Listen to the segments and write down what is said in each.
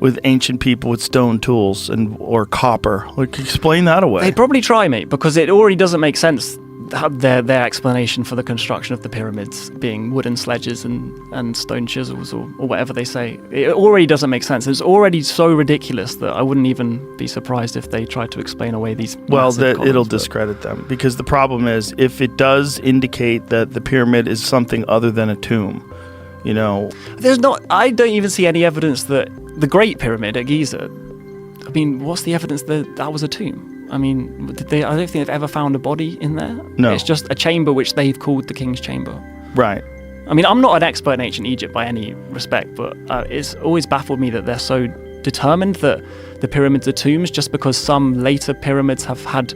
with ancient people with stone tools or copper? Like, explain that away. They'd probably try, mate, because it already doesn't make sense. Their explanation for the construction of the pyramids being wooden sledges and stone chisels or whatever they say, it already doesn't make sense. It's already so ridiculous that I wouldn't even be surprised if they tried to explain away these. It'll discredit them, because the problem is, if it does indicate that the pyramid is something other than a tomb, I don't even see any evidence that the Great Pyramid at Giza, I mean, what's the evidence that was a tomb? I mean, I don't think they've ever found a body in there. No. It's just a chamber which they've called the King's Chamber. Right. I mean, I'm not an expert in ancient Egypt by any respect, but it's always baffled me that they're so determined that the pyramids are tombs just because some later pyramids have had,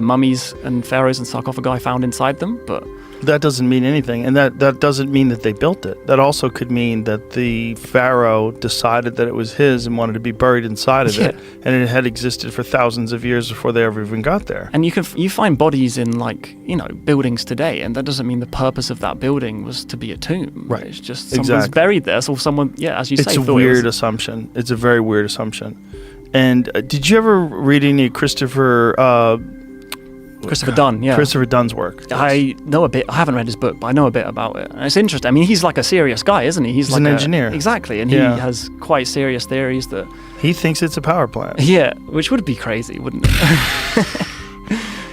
mummies and pharaohs and sarcophagi found inside them. But that doesn't mean anything, and that doesn't mean that they built it. That also could mean that the pharaoh decided that it was his and wanted to be buried inside of it, and it had existed for thousands of years before they ever even got there. And you find bodies in buildings today, and that doesn't mean the purpose of that building was to be a tomb. Right. It's just someone's buried there, so someone, as you say, it's a weird assumption. It's a very weird assumption. And did you ever read any Christopher Dunn, yeah. Christopher Dunn's work. I know a bit. I haven't read his book, but I know a bit about it. And it's interesting. I mean, he's like a serious guy, isn't he? He's like an engineer. Exactly. And he has quite serious theories that... He thinks it's a power plant. Yeah, which would be crazy, wouldn't it?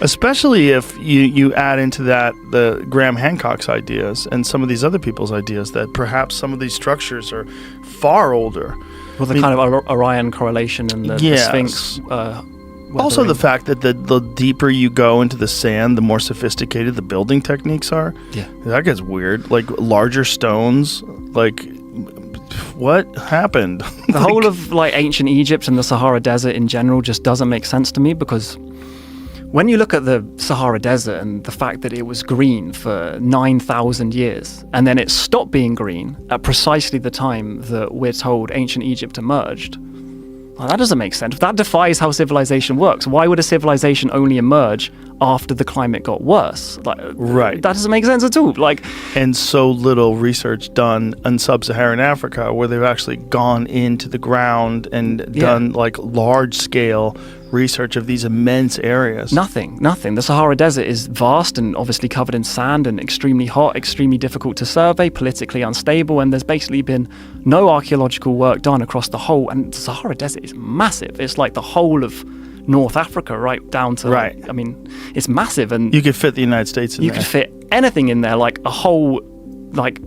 Especially if you add into that the Graham Hancock's ideas and some of these other people's ideas that perhaps some of these structures are far older. Well, kind of Orion correlation and the Sphinx... Also, the fact that the deeper you go into the sand, the more sophisticated the building techniques are. Yeah. That gets weird. Like, larger stones. Like, what happened? The whole of, ancient Egypt and the Sahara Desert in general just doesn't make sense to me, because when you look at the Sahara Desert and the fact that it was green for 9,000 years, and then it stopped being green at precisely the time that we're told ancient Egypt emerged, well, that doesn't make sense. That defies how civilization works. Why would a civilization only emerge after the climate got worse? Right. That doesn't make sense at all. And so little research done in sub-Saharan Africa, where they've actually gone into the ground and done large-scale research of these immense areas. Nothing. The Sahara Desert is vast and obviously covered in sand and extremely hot, extremely difficult to survey, politically unstable, and there's basically been no archaeological work done across the whole. And the Sahara Desert is massive. It's like the whole of North Africa, right down to... Right. It's massive, and you could fit the United States in there. You could fit anything in there, like a whole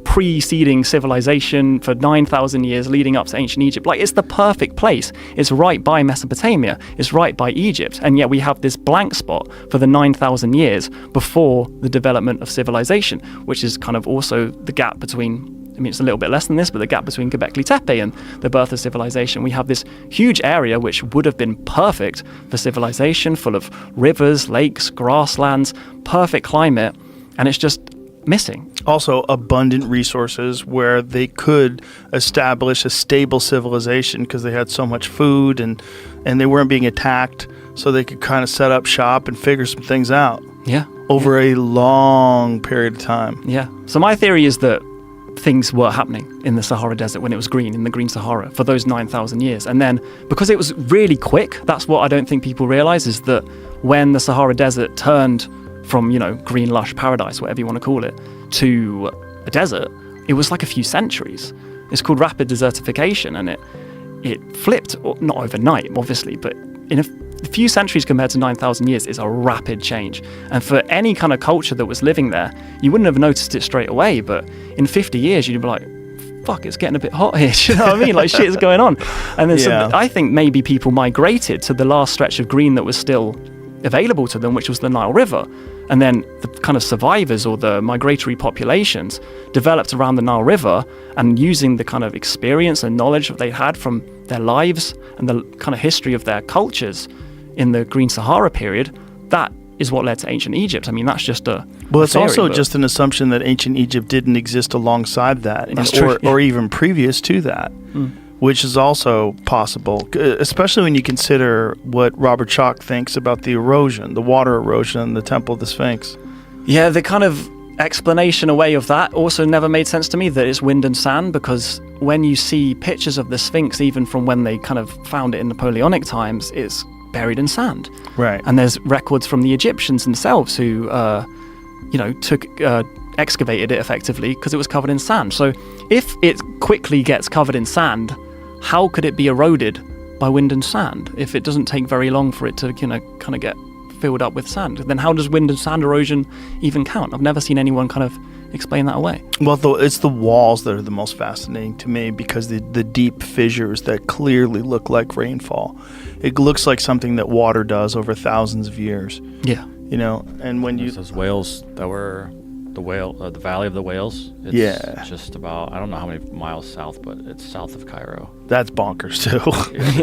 preceding civilization for 9,000 years leading up to ancient Egypt. It's the perfect place. It's right by Mesopotamia. It's right by Egypt. And yet we have this blank spot for the 9,000 years before the development of civilization, which is kind of also the gap between... it's a little bit less than this, but the gap between Göbekli Tepe and the birth of civilization. We have this huge area which would have been perfect for civilization, full of rivers, lakes, grasslands, perfect climate, and it's just missing. Also, abundant resources where they could establish a stable civilization because they had so much food and they weren't being attacked, so they could kind of set up shop and figure some things out. Yeah. Over a long period of time. Yeah. So my theory is that things were happening in the Sahara Desert when it was green, in the Green Sahara, for those 9,000 years. And then, because it was really quick, that's what I don't think people realize, is that when the Sahara Desert turned from, green, lush paradise, whatever you want to call it, to a desert, it was like a few centuries. It's called rapid desertification, and it flipped, not overnight, obviously, but in a few centuries compared to 9,000 years is a rapid change. And for any kind of culture that was living there, you wouldn't have noticed it straight away, but in 50 years, you'd be like, fuck, it's getting a bit hot here. Do you know what I mean? Shit's going on. And then so I think maybe people migrated to the last stretch of green that was still available to them, which was the Nile River. And then the kind of survivors or the migratory populations developed around the Nile River, and using the kind of experience and knowledge that they had from their lives and the kind of history of their cultures in the Green Sahara period, that is what led to ancient Egypt. That's just it's theory, also just an assumption that ancient Egypt didn't exist alongside that, or even previous to that. Which is also possible, especially when you consider what Robert Schoch thinks about the erosion, the water erosion in the Temple of the Sphinx. Yeah, the kind of explanation away of that also never made sense to me, that it's wind and sand, because when you see pictures of the Sphinx, even from when they kind of found it in Napoleonic times, it's buried in sand. Right. And there's records from the Egyptians themselves who, excavated it effectively because it was covered in sand. So if it quickly gets covered in sand, how could it be eroded by wind and sand if it doesn't take very long for it to, kind of get filled up with sand? Then how does wind and sand erosion even count? I've never seen anyone kind of explain that away. Well, it's the walls that are the most fascinating to me, because the deep fissures that clearly look like rainfall. It looks like something that water does over thousands of years. Yeah. And when you... Those whales that were the Valley of the Whales. It's just about, I don't know how many miles south, but it's south of Cairo. That's bonkers too.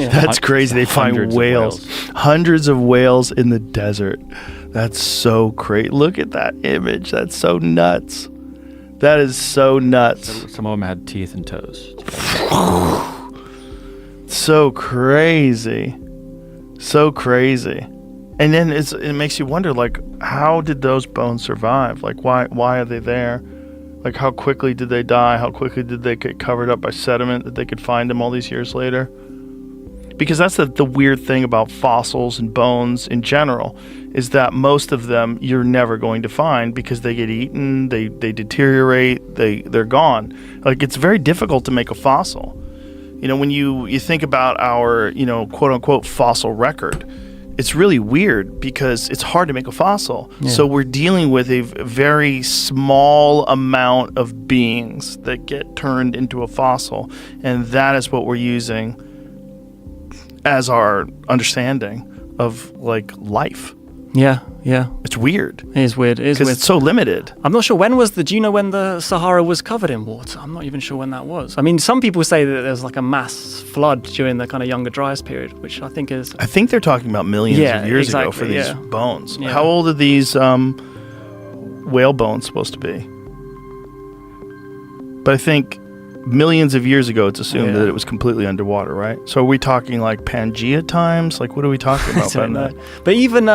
Yeah. That's crazy. They find whales. Hundreds of whales in the desert. That's so great. Look at that image. That's so nuts. That is so nuts. Some of them had teeth and toes. So crazy. So crazy. And then it makes you wonder, like, how did those bones survive? Like, why are they there? Like, how quickly did they die? How quickly did they get covered up by sediment that they could find them all these years later? Because that's the weird thing about fossils and bones in general, is that most of them you're never going to find because they get eaten, they deteriorate, they're gone. Like, it's very difficult to make a fossil. When you think about our, quote unquote fossil record, it's really weird because it's hard to make a fossil. Yeah. So we're dealing with a very small amount of beings that get turned into a fossil. And that is what we're using as our understanding of, like, life. Yeah. It's weird. It is weird. Because it's so limited. I'm not sure do you know when the Sahara was covered in water? I'm not even sure when that was. I mean, some people say that there's like a mass flood during the kind of Younger Dryas period, which I think is... I think they're talking about millions of years ago for these bones. Yeah. How old are these whale bones supposed to be? But I think millions of years ago, it's assumed that it was completely underwater, right? So are we talking like Pangea times? Like, what are we talking about? I don't know. But even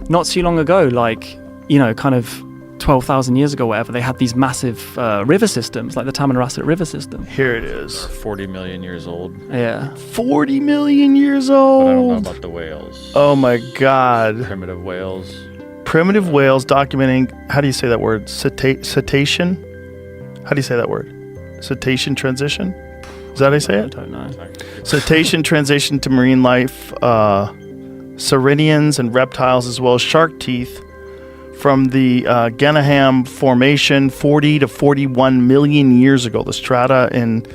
not too long ago, like, kind of 12,000 years ago, whatever, they had these massive river systems, like the Tamanrasset River system. Here it is. 40 million years old. Yeah. 40 million years old. But I don't know about the whales. Oh my God. Primitive whales. Primitive whales documenting, how do you say that word? Cetacean? How do you say that word? Cetacean transition? Is that how you say it? I don't know. Cetacean transition to marine life, sauridians and reptiles, as well as shark teeth from the Genaham Formation 40 to 41 million years ago. The strata in,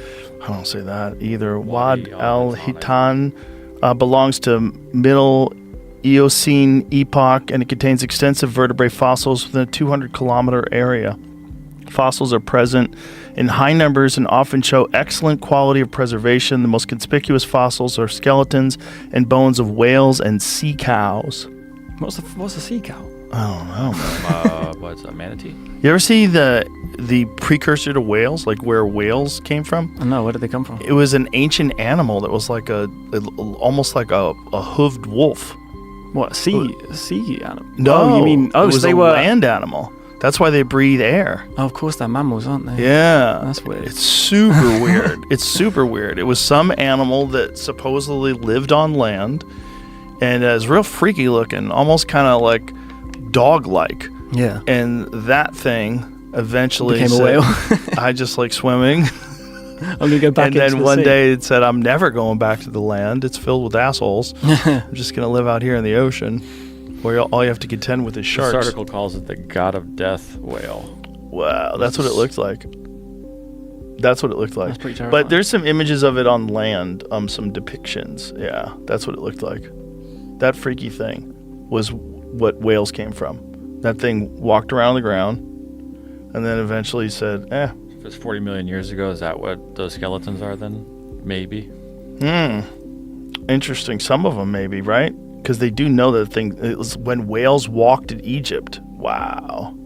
I don't say that either, Wad al-Hitan belongs to Middle Eocene epoch, and it contains extensive vertebrate fossils within a 200-kilometer area. Fossils are present in high numbers and often show excellent quality of preservation. The most conspicuous fossils are skeletons and bones of whales and sea cows. What's a sea cow? I don't know, man. What's a manatee? You ever see the precursor to whales, like where whales came from? No, where did they come from? It was an ancient animal that was like almost like a hooved wolf. What, sea animal? No, you mean it was so they a were land animal. That's why they breathe air. Oh, of course, they're mammals, aren't they? Yeah. That's weird. It's super weird. It's super weird. It was some animal that supposedly lived on land, and it was real freaky looking, almost kind of like dog-like. Yeah. And that thing eventually became said, a whale. I just like swimming. I'm going to go back into the sea. And then one day it said, I'm never going back to the land. It's filled with assholes. I'm just going to live out here in the ocean, where all you have to contend with is sharks. This article calls it the god of death whale. Wow, that's what it looked like. That's what it looked like. That's pretty terrifying. But there's some images of it on land, some depictions. Yeah, that's what it looked like. That freaky thing was what whales came from. That thing walked around the ground and then eventually said, If it's 40 million years ago, is that what those skeletons are then? Maybe. Interesting. Some of them maybe, right? Because they do know that thing. It was when whales walked in Egypt. Wow.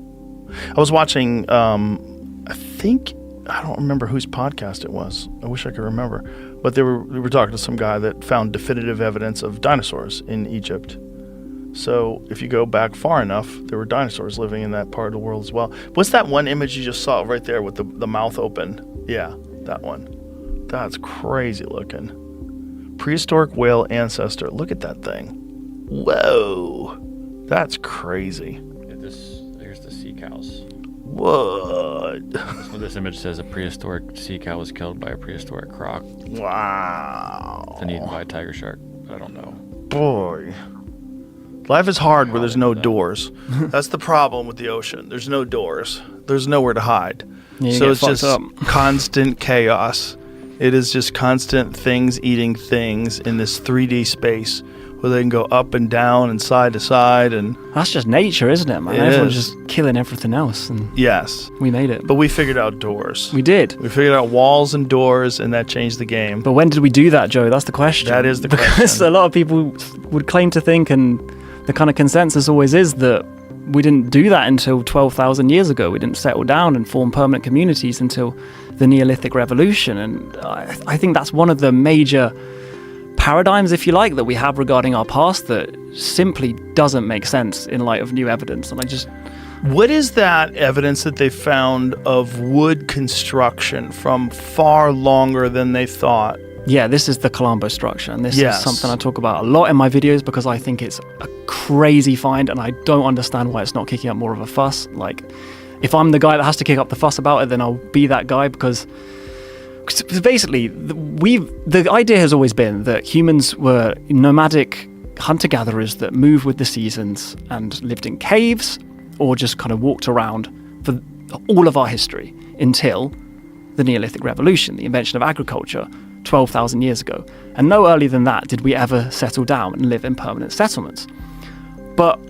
I was watching, I don't remember whose podcast it was. I wish I could remember. But we were talking to some guy that found definitive evidence of dinosaurs in Egypt. So if you go back far enough, there were dinosaurs living in that part of the world as well. What's that one image you just saw right there with the mouth open? Yeah, that one. That's crazy looking. Prehistoric whale ancestor. Look at that thing. Whoa. That's crazy. Yeah, here's the sea cows. What? This image says a prehistoric sea cow was killed by a prehistoric croc. Wow. Then eaten by a tiger shark. I don't know. Boy. Life is hard where there's no doors. That's the problem with the ocean. There's no doors. There's nowhere to hide. Yeah, so it's just up. constant chaos. It is just constant things eating things in this 3D space where they can go up and down and side to side. And that's just nature, isn't it, man? Everyone's just killing everything else. And yes. We made it. But we figured out doors. We did. We figured out walls and doors, and that changed the game. But when did we do that, Joe? That's the question. That is the question. Because a lot of people would claim to think, and the kind of consensus always is, that we didn't do that until 12,000 years ago. We didn't settle down and form permanent communities until the Neolithic Revolution. And I think that's one of the major paradigms, if you like, that we have regarding our past that simply doesn't make sense in light of new evidence. And What is that evidence that they found of wood construction from far longer than they thought? Yeah, this is the Colombo structure, and this Yes. is something I talk about a lot in my videos because I think it's a crazy find, and I don't understand why it's not kicking up more of a fuss. Like, if I'm the guy that has to kick up the fuss about it, then I'll be that guy, because basically the idea has always been that humans were nomadic hunter-gatherers that moved with the seasons and lived in caves or just kind of walked around for all of our history until the Neolithic Revolution, the invention of agriculture 12,000 years ago. And no earlier than that did we ever settle down and live in permanent settlements. But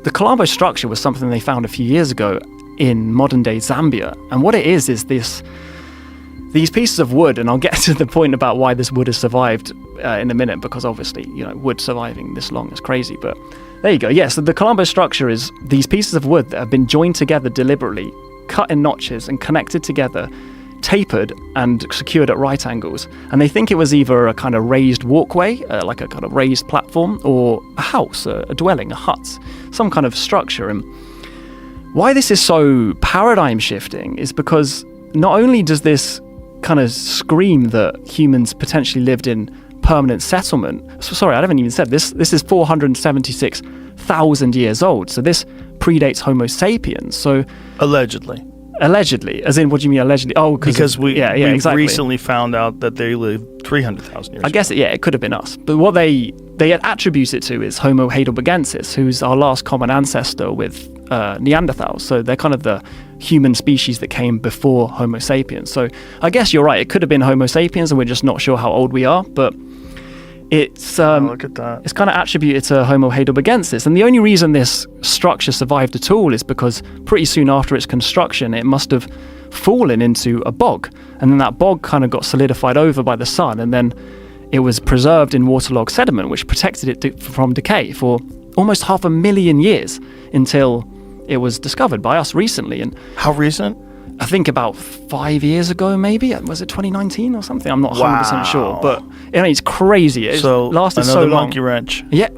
the Colombo structure was something they found a few years ago in modern-day Zambia. And what it is these pieces of wood, and I'll get to the point about why this wood has survived in a minute, because obviously, wood surviving this long is crazy. But there you go. Yeah, so the Colombo structure is these pieces of wood that have been joined together deliberately, cut in notches and connected together, tapered and secured at right angles. And they think it was either a kind of raised walkway, like a kind of raised platform, or a house, a dwelling, a hut, some kind of structure. And why this is so paradigm shifting is because not only does this kind of scream that humans potentially lived in permanent settlement. Sorry, I haven't even said this. This is 476,000 years old. So this predates Homo sapiens. So Allegedly, as in, what do you mean allegedly? Oh, because we exactly. recently found out that they lived 300,000 years I guess, it could have been us. But what they attribute it to is Homo heidelbergensis, who's our last common ancestor with Neanderthals. So they're kind of the human species that came before Homo sapiens. So I guess you're right. It could have been Homo sapiens, and we're just not sure how old we are. But it's look at that. It's kind of attributed to Homo heidelbergensis. And the only reason this structure survived at all is because pretty soon after its construction, it must have fallen into a bog. And then that bog kind of got solidified over by the sun. And then it was preserved in waterlogged sediment, which protected it from decay for almost 500,000 years until it was discovered by us recently. And how recent? I think about 5 years ago, maybe. Was it 2019 or something? I'm not 100% sure. But it's crazy. It's lasted so long. Another monkey wrench. Yeah,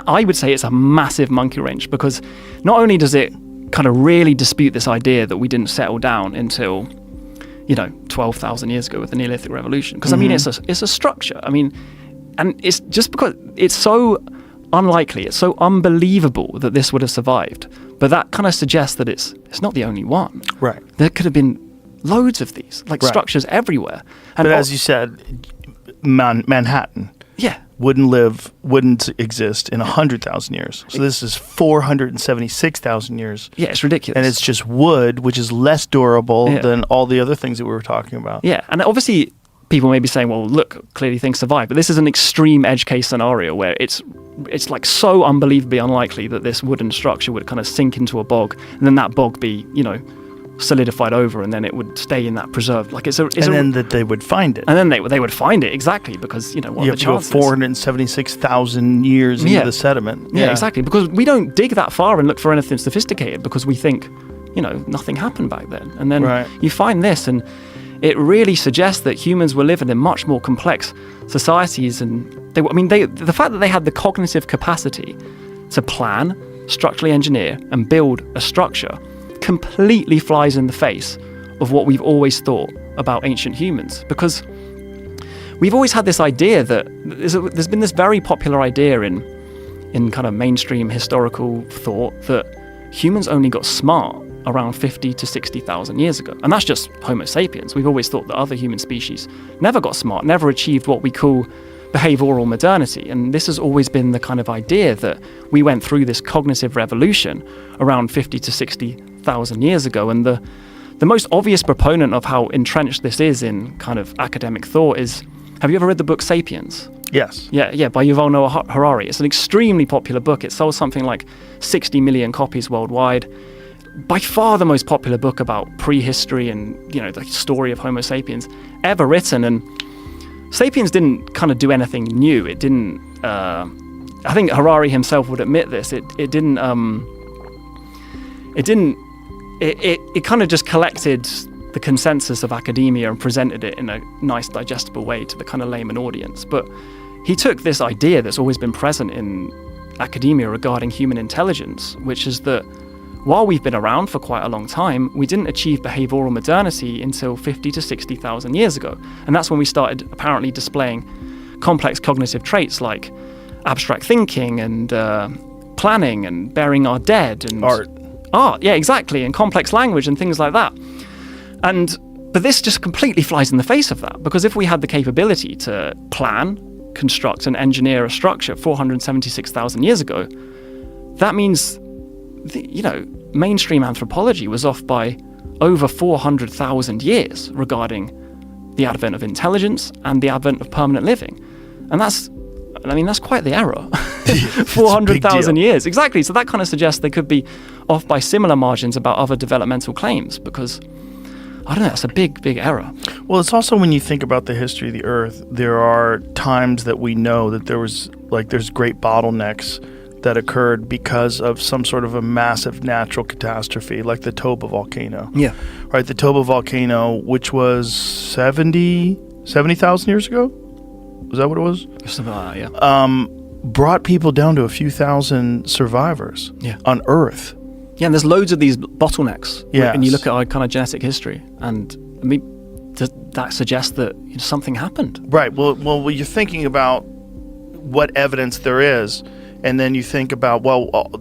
I would say it's a massive monkey wrench, because not only does it kind of really dispute this idea that we didn't settle down until 12,000 years ago with the Neolithic Revolution, because it's a structure. And it's just because it's so unlikely, it's so unbelievable that this would have survived. But that kind of suggests that it's not the only one. Right. There could have been loads of these, structures everywhere. And but as you said, Manhattan. Yeah. Wouldn't exist in 100,000 years. So this is 476,000 years. Yeah, it's ridiculous. And it's just wood, which is less durable than all the other things that we were talking about. Yeah, and obviously people may be saying, well, look, clearly things survive. But this is an extreme edge case scenario where it's like so unbelievably unlikely that this wooden structure would kind of sink into a bog, and then that bog be, solidified over, and then it would stay in that preserved. Then that they would find it. And then they would find it, exactly, because, what are the chances? You have to go 476,000 years into the sediment. Yeah, exactly, because we don't dig that far and look for anything sophisticated, because we think, nothing happened back then. And then you find this, and it really suggests that humans were living in much more complex societies, and the fact that they had the cognitive capacity to plan, structurally engineer, and build a structure completely flies in the face of what we've always thought about ancient humans. Because we've always had this idea that there's been this very popular idea in kind of mainstream historical thought that humans only got smart around 50 to 60,000 years ago. And that's just Homo sapiens. We've always thought that other human species never got smart, never achieved what we call behavioral modernity. And this has always been the kind of idea that we went through this cognitive revolution around 50 to 60,000 years ago. And the most obvious proponent of how entrenched this is in kind of academic thought is, have you ever read the book Sapiens? Yes. Yeah, by Yuval Noah Harari. It's an extremely popular book. It sold something like 60 million copies worldwide. By far the most popular book about prehistory and, the story of Homo sapiens ever written. And Sapiens didn't kind of do anything new. It didn't, I think Harari himself would admit this. It kind of just collected the consensus of academia and presented it in a nice, digestible way to the kind of layman audience. But he took this idea that's always been present in academia regarding human intelligence, which is that while we've been around for quite a long time, we didn't achieve behavioral modernity until 50 to 60,000 years ago. And that's when we started apparently displaying complex cognitive traits like abstract thinking and planning and burying our dead and art, yeah, exactly, and complex language and things like that. But this just completely flies in the face of that, because if we had the capability to plan, construct, and engineer a structure 476,000 years ago, that means, mainstream anthropology was off by over 400,000 years regarding the advent of intelligence and the advent of permanent living. And that's quite the error. 400,000 years. Exactly. So that kind of suggests they could be off by similar margins about other developmental claims, because I don't know, that's a big, big error. Well, it's also, when you think about the history of the Earth, there are times that we know that there's great bottlenecks that occurred because of some sort of a massive natural catastrophe, like the Toba volcano. Yeah. Right, the Toba volcano, which was 70,000 years ago? Was that what it was? Something like that, yeah. Brought people down to a few thousand survivors on Earth. Yeah, and there's loads of these bottlenecks. Yes. And you look at our kind of genetic history, and does that suggest that something happened? Right. Well, you're thinking about what evidence there is, and then you think about,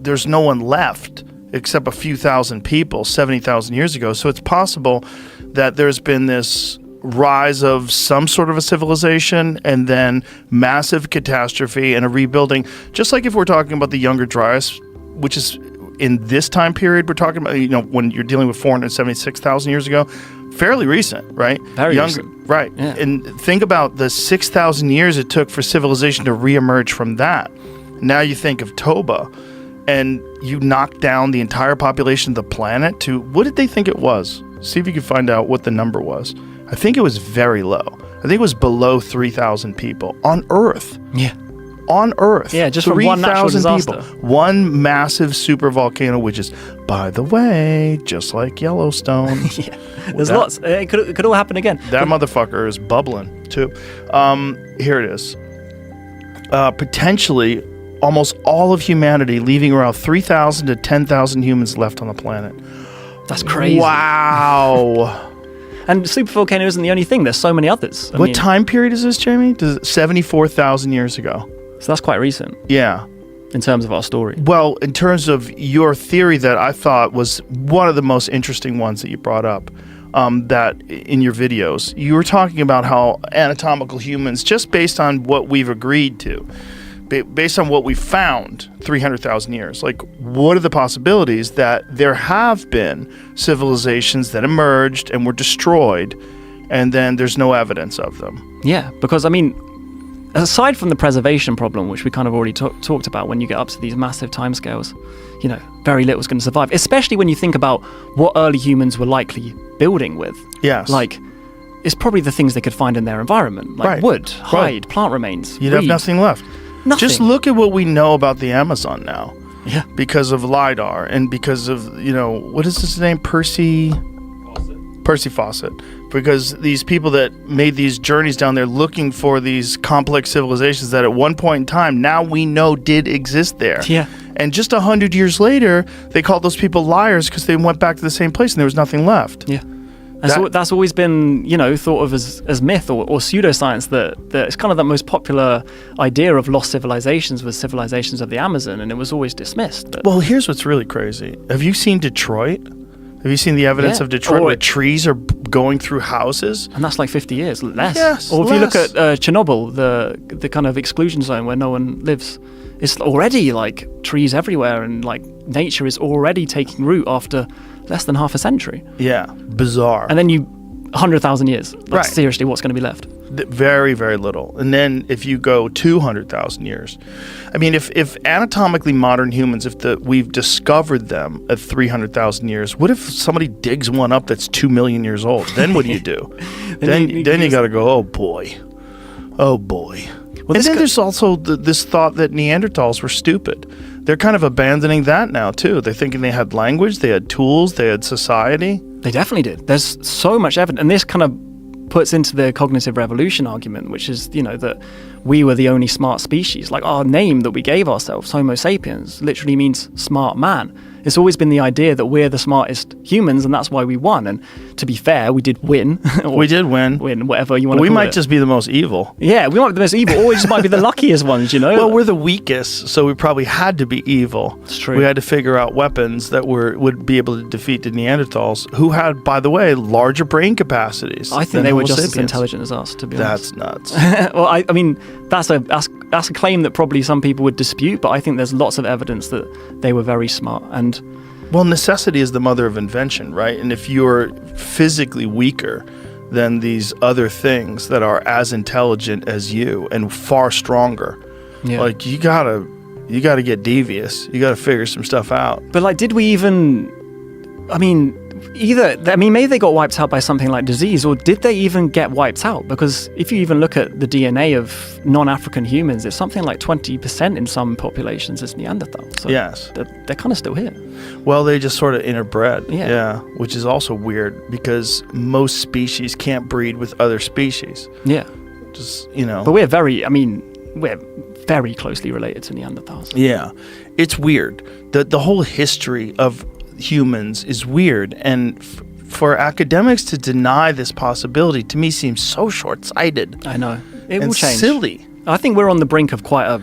there's no one left except a few thousand people 70,000 years ago. So it's possible that there's been this rise of some sort of a civilization and then massive catastrophe and a rebuilding. Just like if we're talking about the Younger Dryas, which is in this time period we're talking about, when you're dealing with 476,000 years ago, fairly recent, right? Very recent. Right. Yeah. And think about the 6,000 years it took for civilization to reemerge from that. Now you think of Toba, and you knock down the entire population of the planet to, what did they think it was? See if you can find out what the number was. I think it was very low. I think it was below 3,000 people on Earth. Yeah. On Earth. Yeah, just from one natural disaster. People. One massive supervolcano, which is, by the way, just like Yellowstone. Yeah. There's lots. It could all happen again. That motherfucker is bubbling, too. Here it is. Potentially, almost all of humanity, leaving around 3,000 to 10,000 humans left on the planet. That's crazy. Wow. And supervolcano isn't the only thing. There's so many others. What time period is this, Jamie? 74,000 years ago. So that's quite recent. Yeah. In terms of our story. Well, in terms of your theory that I thought was one of the most interesting ones that you brought up, that in your videos, you were talking about how anatomical humans, just based on what we've agreed to, based on what we found 300,000 years, like, what are the possibilities that there have been civilizations that emerged and were destroyed, and then there's no evidence of them? Yeah, because, aside from the preservation problem, which we kind of already talked about, when you get up to these massive timescales, very little's going to survive, especially when you think about what early humans were likely building with. Yes. Like, it's probably the things they could find in their environment, like wood, hide, plant remains. You'd have nothing left. Nothing. Just look at what we know about the Amazon now. Yeah. Because of LiDAR and because of, what is his name? Percy Fawcett. Because these people that made these journeys down there looking for these complex civilizations that at one point in time, now we know did exist there. Yeah. And just 100 years later, they called those people liars because they went back to the same place and there was nothing left. Yeah. And so that's always been, thought of as myth or pseudoscience, that it's kind of the most popular idea of lost civilizations was civilizations of the Amazon, and it was always dismissed. But well, here's what's really crazy. Have you seen Detroit? Have you seen the evidence of Detroit where trees are going through houses? And that's like 50 years, less. Yes, or if you look at Chernobyl, the kind of exclusion zone where no one lives, it's already like trees everywhere, and like nature is already taking root after less than half a century. Yeah, bizarre. And then 100,000 years. Like, seriously, what's going to be left? Very, very little. And then if you go 200,000 years, I mean, if anatomically modern humans, we've discovered them at 300,000 years, what if somebody digs one up that's 2 million years old? Then what do you do? then you got to go, oh boy. Well, and then there's also this thought that Neanderthals were stupid. They're kind of abandoning that now, too. They're thinking they had language, they had tools, they had society. They definitely did. There's so much evidence. And this kind of puts into the cognitive revolution argument, which is, that we were the only smart species. Like our name that we gave ourselves, Homo sapiens, literally means smart man. It's always been the idea that we're the smartest humans, and that's why we won. And to be fair, we did win. We did win. Win, whatever you want to call it. We might just be the most evil. Yeah, we might be the most evil, or we just might be the luckiest ones, Well, we're the weakest, so we probably had to be evil. It's true. We had to figure out weapons that would be able to defeat the Neanderthals, who had, by the way, larger brain capacities. I think they were just as intelligent as us, to be honest. That's nuts. Well, I mean, that's a claim that probably some people would dispute, but I think there's lots of evidence that they were very smart. And well, necessity is the mother of invention, right? And if you're physically weaker than these other things that are as intelligent as you and far stronger, like you gotta get devious. You gotta figure some stuff out. But like, did we even? I mean, maybe they got wiped out by something like disease, or did they even get wiped out? Because if you even look at the DNA of non-African humans, it's something like 20% in some populations is Neanderthal. So yes. They're kind of still here. Well, they just sort of interbred. Yeah. Which is also weird because most species can't breed with other species. Yeah. Just, But we're very closely related to Neanderthals. Yeah. It's weird. The whole history of humans is weird, and for academics to deny this possibility to me seems so short-sighted. I know. It will change. Silly. I think we're on the brink of quite a